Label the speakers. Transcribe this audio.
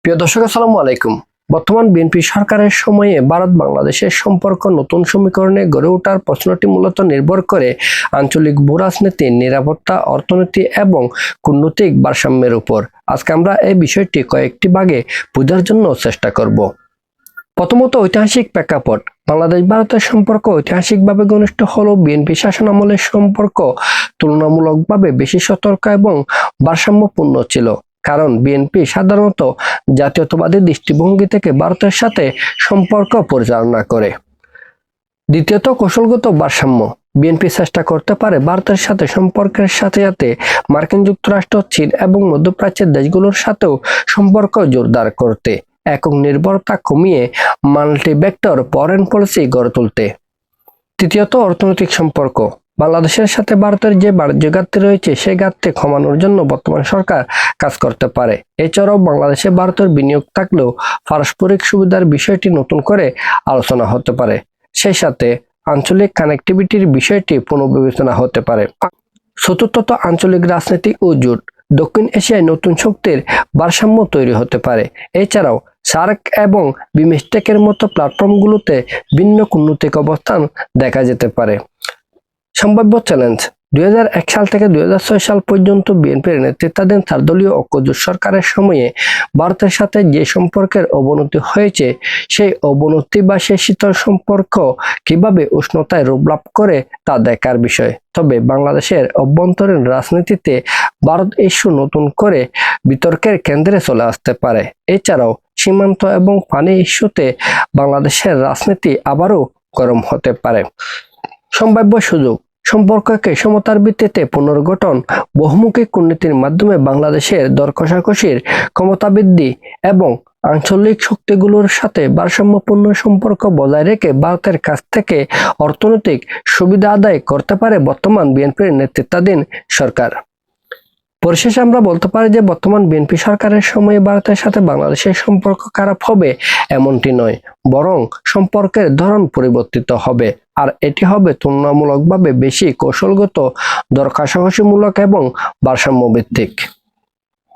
Speaker 1: প্রিয় দর্শক, আসসালামু আলাইকুম। বর্তমান বিএনপি সরকারের সময়ে ভারত বাংলাদেশের সম্পর্ক নতুন সমীকরণে গড়ে ওঠার প্রশ্নটি মূলত নির্ভর করে আঞ্চলিক ভূরাজনীতি, নিরাপত্তা, অর্থনীতি এবং কূটনৈতিক ভারসাম্যের উপর। আজকে আমরা এই বিষয়টি কয়েকটি ভাগে বোঝার জন্য চেষ্টা করব। প্রথমত, ঐতিহাসিক প্রেক্ষাপট। বাংলাদেশ ভারতের সম্পর্ক ঐতিহাসিকভাবে ঘনিষ্ঠ হলেও বিএনপি শাসনামলের সম্পর্ক তুলনামূলকভাবে বেশি সতর্ক এবং ভারসাম্যপূর্ণ ছিল, কারণ বিএনপি সাধারণত জাতীয়তাবাদী দৃষ্টিভঙ্গি থেকে ভারতের সাথে সম্পর্ক পরিচালনা করে। দ্বিতীয়ত, কৌশলগত ভারসাম্য। বিএনপি চেষ্টা করতে পারে ভারতের সাথে সম্পর্কের সাথে সাথে মার্কিন যুক্তরাষ্ট্র, চীন এবং মধ্যপ্রাচ্যের দেশগুলোর সাথেও সম্পর্ক জোরদার করতে, একক নির্ভরতা কমিয়ে মাল্টিভেক্টর ফরেন পলিসি গড়ে তুলতে। তৃতীয়ত, অর্থনৈতিক সম্পর্ক। বাংলাদেশের সাথে ভারতের যে বাণিজ্য ঘাটতি রয়েছে, সেই ঘাটতি কমানোর জন্য বর্তমান সরকার কাজ করতে পারে। এছাড়াও বাংলাদেশে ভারতের বিনিয়োগ থাকলেও পারস্পরিক সুবিধার বিষয়টি নতুন করে আলোচনা হতে পারে। সেই সাথে আঞ্চলিক কানেক্টিভিটির বিষয়টি পুনর্বিবেচনা হতে পারে। চতুর্থত, আঞ্চলিক রাজনীতি ও জোট। দক্ষিণ এশিয়ায় নতুন শক্তির ভারসাম্য তৈরি হতে পারে। এছাড়াও সার্ক এবং বিমস্টেকের মতো প্ল্যাটফর্মগুলোতে ভিন্ন কূটনৈতিক অবস্থান দেখা যেতে পারে। সম্ভাব্য চ্যালেঞ্জ। 2001 সাল থেকে 2006 সাল পর্যন্ত বিএনপির নেতৃত্বাধীন 4 দলীয় ঐক্যজোট সরকারের সময়ে ভারতের সাথে যে সম্পর্কের অবনতি হয়েছে, সেই অবনতি বা সেই শীতল সম্পর্ক কিভাবে উষ্ণতায় রূপ লাভ করে তা দেখার বিষয়। তবে বাংলাদেশের অভ্যন্তরীণ রাজনীতিতে ভারত ইস্যু নতুন করে বিতর্কের কেন্দ্রে চলে আসতে পারে। এছাড়াও সীমান্ত এবং পানি ইস্যুতে বাংলাদেশের রাজনীতি আবারও গরম হতে পারে। সম্ভাব্য সুযোগ। সম্পর্ককে সমতার ভিত্তিতে পুনর্গঠন, বহুমুখী কূটনীতির মাধ্যমে বাংলাদেশের দর কষাকষির ক্ষমতা বৃদ্ধি এবং আঞ্চলিক শক্তিগুলোর সাথে ভারসাম্যপূর্ণ সম্পর্ক বজায় রেখে ভারতের কাছ থেকে অর্থনৈতিক সুবিধা আদায় করতে পারে বর্তমান বিএনপির নেতৃত্বাধীন সরকার। পরিশেষে আমরা বলতে পারি যে বর্তমান বিএনপি সরকারের সময়ে ভারতের সাথে বাংলাদেশের সম্পর্ক খারাপ হবে এমনটি নয়, বরং সম্পর্কের ধরন পরিবর্তিত হবে, আর এটি হবে তুলনামূলকভাবে বেশি কৌশলগত, দর কষাকষিমূলক এবং ভারসাম্য ভিত্তিক।